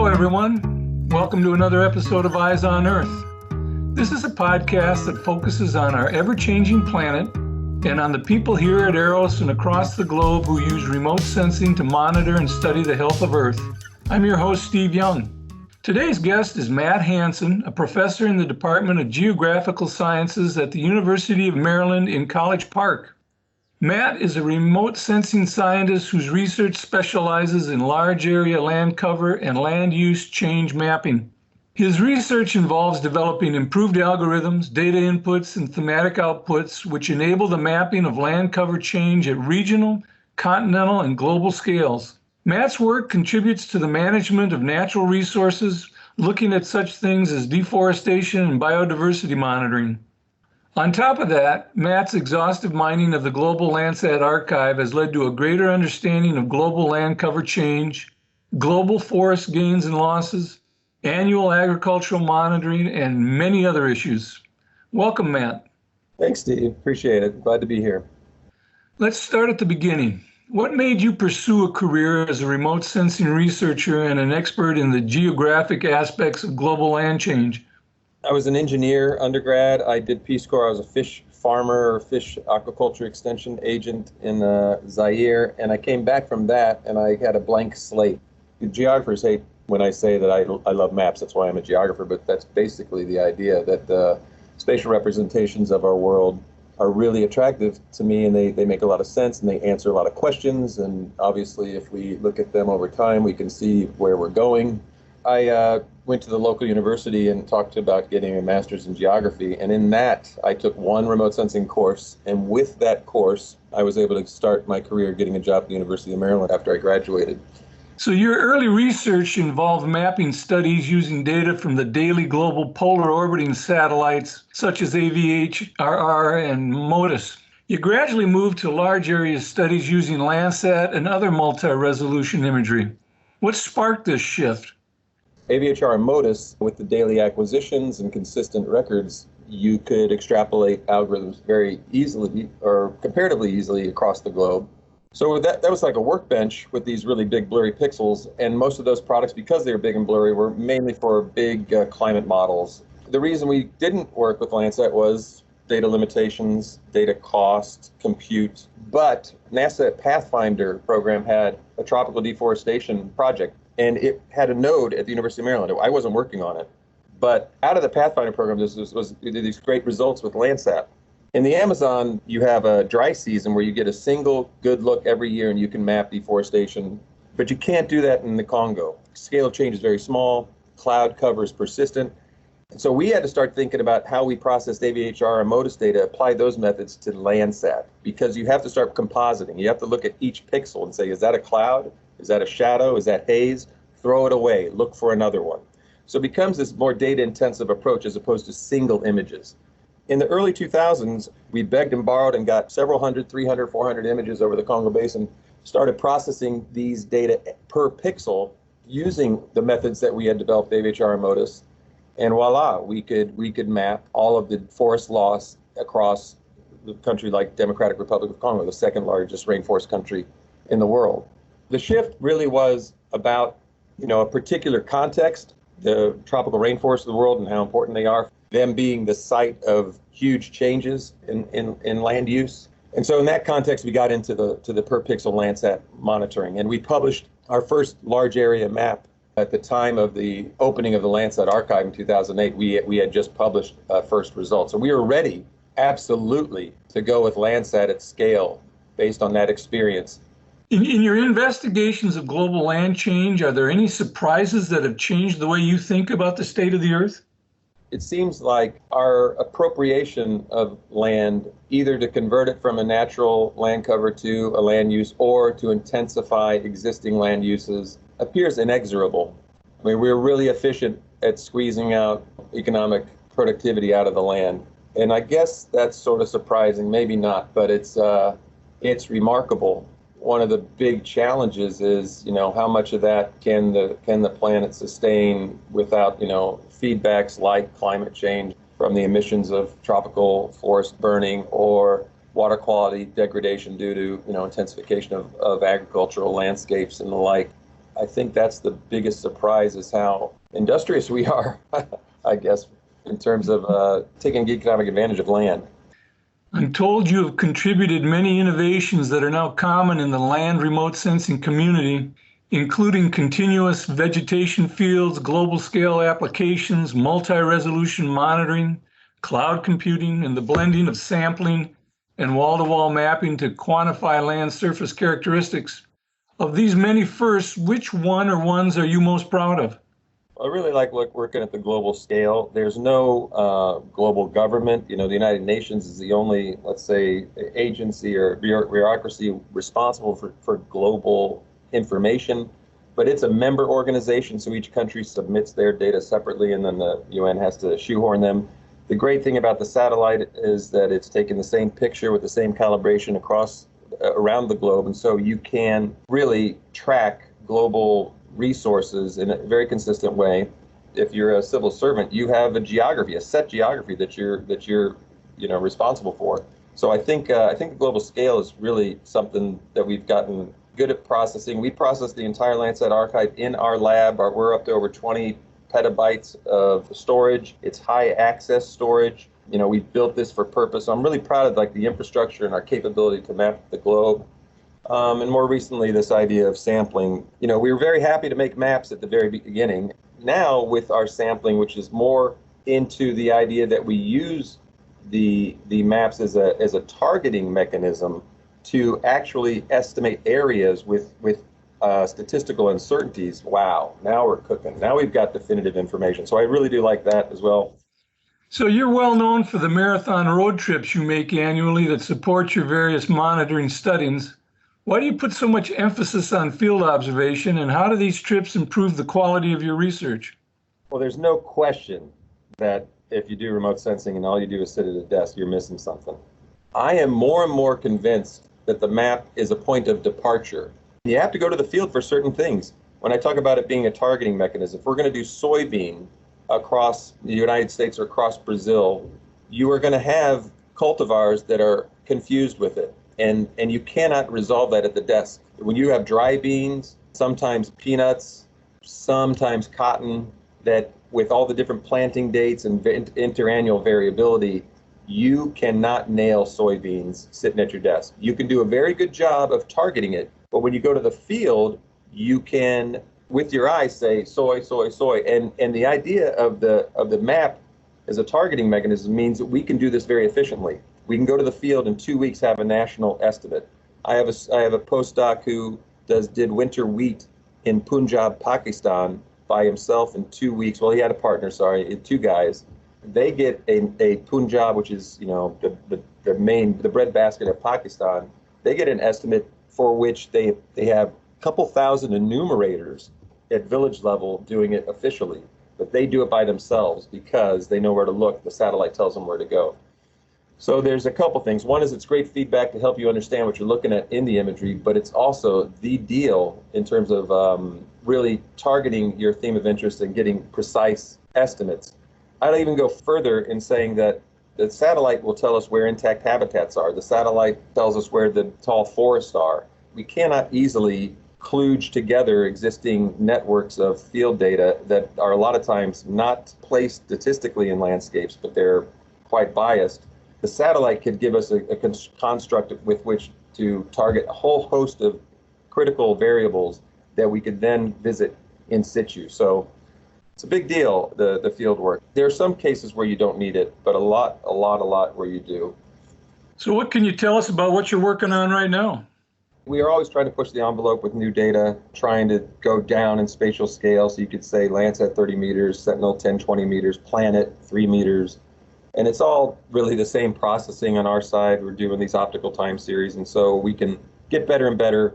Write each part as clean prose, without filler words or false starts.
Hello, everyone. Welcome to another episode of Eyes on Earth. This is a podcast that focuses on our ever-changing planet and on the people here at Eros and across the globe who use remote sensing to monitor and study the health of Earth. I'm your host, Steve Young. Today's guest is Matt Hansen, a professor in the Department of Geographical Sciences at the University of Maryland in College Park. Matt is a remote sensing scientist whose research specializes in large area land cover and land use change mapping. His research involves developing improved algorithms, data inputs, and thematic outputs which enable the mapping of land cover change at regional, continental, and global scales. Matt's work contributes to the management of natural resources, looking at such things as deforestation and biodiversity monitoring. On top of that, Matt's exhaustive mining of the global Landsat archive has led to a greater understanding of global land cover change, global forest gains and losses, annual agricultural monitoring, and many other issues. Welcome, Matt. Thanks, Steve. Appreciate it. Glad to be here. Let's start at the beginning. What made you pursue a career as a remote sensing researcher and an expert in the geographic aspects of global land change? I was an engineer undergrad. I did Peace Corps. I was a fish farmer, fish aquaculture extension agent in Zaire, and I came back from that and I had a blank slate. The geographers hate when I say that I love maps. That's why I'm a geographer, but that's basically the idea that the spatial representations of our world are really attractive to me, and they make a lot of sense and they answer a lot of questions. And obviously, if we look at them over time, we can see where we're going. I went to the local university and talked about getting a master's in geography. And in that, I took one remote sensing course. And with that course, I was able to start my career getting a job at the University of Maryland after I graduated. So your early research involved mapping studies using data from the daily global polar orbiting satellites, such as AVHRR and MODIS. You gradually moved to large area studies using Landsat and other multi-resolution imagery. What sparked this shift? AVHR and MODIS, with the daily acquisitions and consistent records, you could extrapolate algorithms very easily or comparatively easily across the globe. So that was like a workbench with these really big blurry pixels, and most of those products, because they were big and blurry, were mainly for big climate models. The reason we didn't work with Landsat was data limitations, data cost, compute, but NASA Pathfinder program had a tropical deforestation project, and it had a node at the University of Maryland. I wasn't working on it, but out of the Pathfinder program, there was these great results with Landsat. In the Amazon, you have a dry season where you get a single good look every year and you can map deforestation, but you can't do that in the Congo. Scale of change is very small, cloud cover is persistent. So we had to start thinking about how we processed AVHR and MODIS data, apply those methods to Landsat, because you have to start compositing. You have to look at each pixel and say, is that a cloud? Is that a shadow? Is that haze? Throw it away, look for another one. So it becomes this more data-intensive approach as opposed to single images. In the early 2000s, we begged and borrowed and got several hundred, 300, 400 images over the Congo Basin, started processing these data per pixel using the methods that we had developed, AVHR and MODIS, and voila, we could map all of the forest loss across the country like Democratic Republic of Congo, the second largest rainforest country in the world. The shift really was about, a particular context, the tropical rainforests of the world and how important they are, them being the site of huge changes in land use. And so in that context, we got into the per pixel Landsat monitoring, and we published our first large area map at the time of the opening of the Landsat archive in 2008. We had just published first results. So we were ready, absolutely, to go with Landsat at scale based on that experience. In your investigations of global land change, are there any surprises that have changed the way you think about the state of the Earth? It seems like our appropriation of land, either to convert it from a natural land cover to a land use or to intensify existing land uses, appears inexorable. I mean, we're really efficient at squeezing out economic productivity out of the land. And I guess that's sort of surprising, maybe not, but it's remarkable. One of the big challenges is, how much of that can the planet sustain without, feedbacks like climate change from the emissions of tropical forest burning or water quality degradation due to, intensification of agricultural landscapes and the like. I think that's the biggest surprise, is how industrious we are, I guess, in terms of taking economic advantage of land. I'm told you have contributed many innovations that are now common in the land remote sensing community, including continuous vegetation fields, global scale applications, multi-resolution monitoring, cloud computing, and the blending of sampling and wall-to-wall mapping to quantify land surface characteristics. Of these many firsts, which one or ones are you most proud of? I really like working at the global scale. There's no global government. The United Nations is the only, let's say, agency or bureaucracy responsible for global information, but it's a member organization, so each country submits their data separately, and then the UN has to shoehorn them. The great thing about the satellite is that it's taking the same picture with the same calibration around the globe, and so you can really track global resources in a very consistent way. If you're a civil servant, you have a set geography that you're responsible for. So I think the global scale is really something that we've gotten good at processing. We process the entire Landsat archive in our lab. We're up to over 20 petabytes of storage. It's high access storage. We built this for purpose. So I'm really proud of the infrastructure and our capability to map the globe. And more recently, this idea of sampling. We were very happy to make maps at the very beginning. Now, with our sampling, which is more into the idea that we use the maps as a targeting mechanism to actually estimate areas with statistical uncertainties. Wow, now we're cooking. Now we've got definitive information. So I really do like that as well. So you're well known for the marathon road trips you make annually that support your various monitoring studies. Why do you put so much emphasis on field observation, and how do these trips improve the quality of your research? Well, there's no question that if you do remote sensing and all you do is sit at a desk, you're missing something. I am more and more convinced that the map is a point of departure. You have to go to the field for certain things. When I talk about it being a targeting mechanism, if we're going to do soybean across the United States or across Brazil, you are going to have cultivars that are confused with it. And you cannot resolve that at the desk. When you have dry beans, sometimes peanuts, sometimes cotton, that with all the different planting dates and interannual variability, you cannot nail soybeans sitting at your desk. You can do a very good job of targeting it, but when you go to the field, you can, with your eyes, say soy, soy, soy. And the idea of the map as a targeting mechanism means that we can do this very efficiently. We can go to the field in 2 weeks, have a national estimate. I have a postdoc who did winter wheat in Punjab, Pakistan by himself in 2 weeks. Well, he had a partner, two guys. They get a Punjab, which is the breadbasket of Pakistan. They get an estimate for which they have a couple thousand enumerators at village level doing it officially, but they do it by themselves because they know where to look. The satellite tells them where to go. So there's a couple things. One is it's great feedback to help you understand what you're looking at in the imagery, but it's also the deal in terms of really targeting your theme of interest and getting precise estimates. I'd even go further in saying that the satellite will tell us where intact habitats are. The satellite tells us where the tall forests are. We cannot easily kludge together existing networks of field data that are a lot of times not placed statistically in landscapes, but they're quite biased. The satellite could give us a construct with which to target a whole host of critical variables that we could then visit in situ. So it's a big deal, the field work. There are some cases where you don't need it, but a lot where you do. So what can you tell us about what you're working on right now? We are always trying to push the envelope with new data, trying to go down in spatial scale. So you could say Landsat 30 meters, Sentinel 10, 20 meters, Planet 3 meters. And it's all really the same processing on our side. We're doing these optical time series, and so we can get better and better.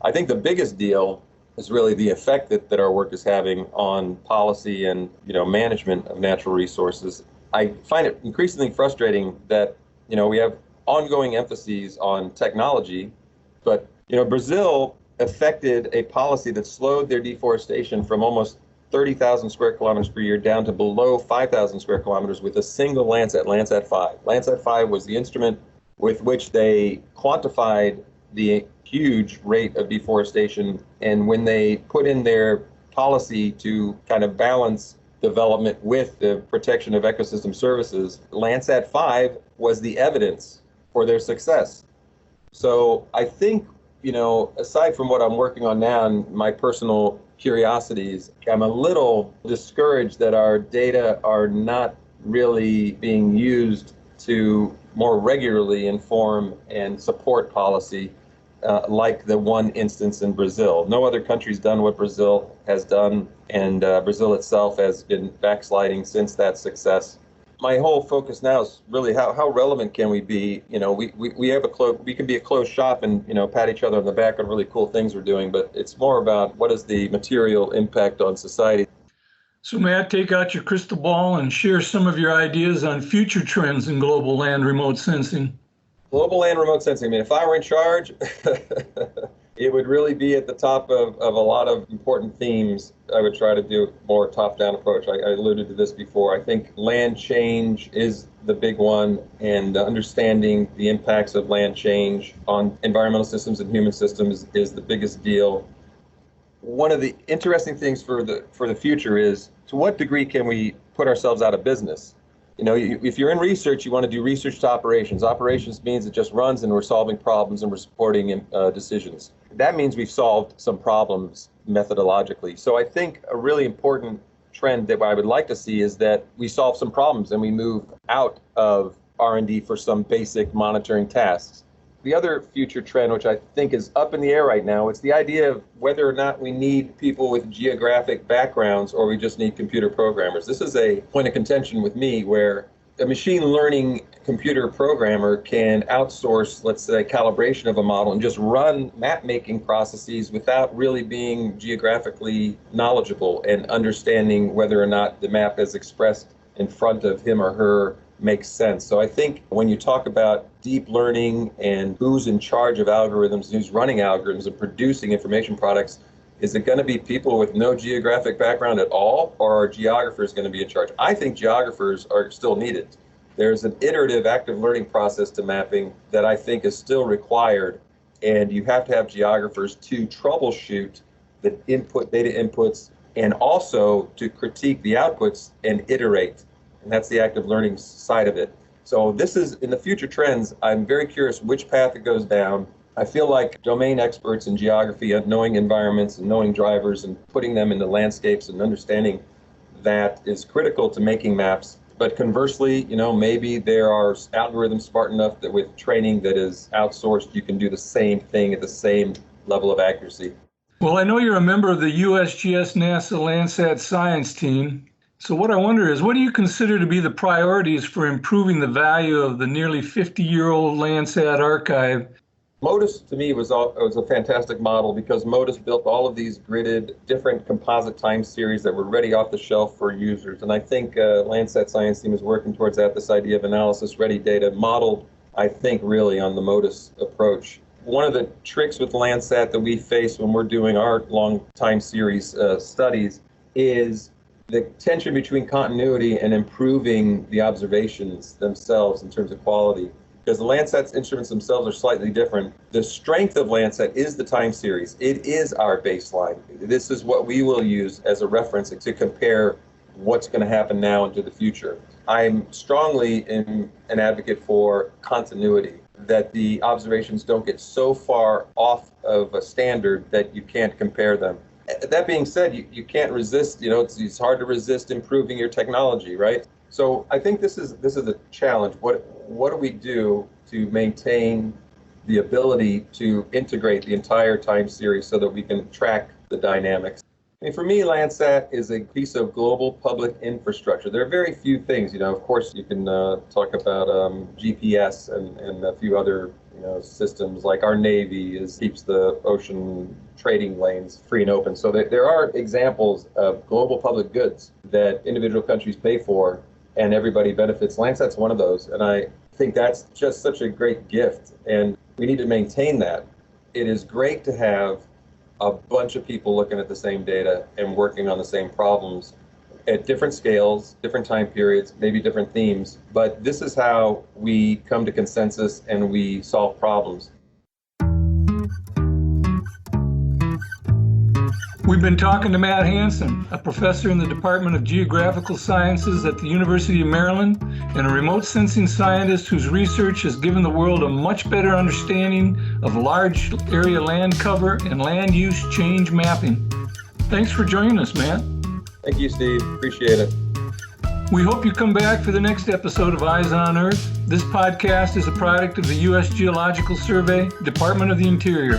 I think the biggest deal is really the effect that our work is having on policy and management of natural resources. I find it increasingly frustrating that we have ongoing emphases on technology, but Brazil affected a policy that slowed their deforestation from almost 30,000 square kilometers per year down to below 5,000 square kilometers with a single Landsat, Landsat 5. Landsat 5 was the instrument with which they quantified the huge rate of deforestation. And when they put in their policy to kind of balance development with the protection of ecosystem services, Landsat 5 was the evidence for their success. So I think, aside from what I'm working on now and my personal curiosities, I'm a little discouraged that our data are not really being used to more regularly inform and support policy, like the one instance in Brazil. No other country's done what Brazil has done, and Brazil itself has been backsliding since that success. My whole focus now is really how relevant can we be? We can be a closed shop and pat each other on the back on really cool things we're doing, but it's more about what is the material impact on society. So Matt, take out your crystal ball and share some of your ideas on future trends in global land remote sensing. Global land remote sensing. I mean, if I were in charge, it would really be at the top of a lot of important themes. I would try to do a more top-down approach. I alluded to this before. I think land change is the big one, and understanding the impacts of land change on environmental systems and human systems is the biggest deal. One of the interesting things for the future is, to what degree can we put ourselves out of business? If you're in research, you want to do research to operations. Operations means it just runs and we're solving problems and we're supporting decisions. That means we've solved some problems methodologically. So I think a really important trend that I would like to see is that we solve some problems and we move out of R&D for some basic monitoring tasks. The other future trend, which I think is up in the air right now, it's the idea of whether or not we need people with geographic backgrounds or we just need computer programmers. This is a point of contention with me, where a machine learning computer programmer can outsource, let's say, calibration of a model and just run map making processes without really being geographically knowledgeable and understanding whether or not the map is expressed in front of him or her makes sense. So I think when you talk about deep learning and who's in charge of algorithms, who's running algorithms and producing information products, is it going to be people with no geographic background at all, or are geographers going to be in charge? I think geographers are still needed. There's an iterative active learning process to mapping that I think is still required, and you have to have geographers to troubleshoot the data inputs and also to critique the outputs and iterate. And that's the active learning side of it. So this is, in the future trends, I'm very curious which path it goes down. I feel like domain experts in geography, knowing environments and knowing drivers and putting them into landscapes and understanding that is critical to making maps. But conversely, maybe there are algorithms smart enough that with training that is outsourced, you can do the same thing at the same level of accuracy. Well, I know you're a member of the USGS NASA Landsat Science Team. So what I wonder is, what do you consider to be the priorities for improving the value of the nearly 50-year-old Landsat archive? MODIS, to me, was a fantastic model because MODIS built all of these gridded, different composite time series that were ready off the shelf for users. And I think Landsat Science Team is working towards that, this idea of analysis-ready data modeled, I think, really on the MODIS approach. One of the tricks with Landsat that we face when we're doing our long time series studies is the tension between continuity and improving the observations themselves in terms of quality. Because the Landsat's instruments themselves are slightly different. The strength of Landsat is the time series. It is our baseline. This is what we will use as a reference to compare what's going to happen now into the future. I'm strongly an advocate for continuity, that the observations don't get so far off of a standard that you can't compare them. That being said, you can't resist, it's hard to resist improving your technology, right? So I think this is a challenge. What do we do to maintain the ability to integrate the entire time series so that we can track the dynamics? I mean, for me, Landsat is a piece of global public infrastructure. There are very few things, of course you can talk about GPS and a few other systems, like our Navy keeps the ocean trading lanes free and open. So there are examples of global public goods that individual countries pay for and everybody benefits. Landsat's one of those, and I think that's just such a great gift, and we need to maintain that. It is great to have a bunch of people looking at the same data and working on the same problems at different scales, different time periods, maybe different themes, but this is how we come to consensus and we solve problems. We've been talking to Matt Hansen, a professor in the Department of Geographical Sciences at the University of Maryland and a remote sensing scientist whose research has given the world a much better understanding of large area land cover and land use change mapping. Thanks for joining us, Matt. Thank you, Steve. Appreciate it. We hope you come back for the next episode of Eyes on Earth. This podcast is a product of the U.S. Geological Survey, Department of the Interior.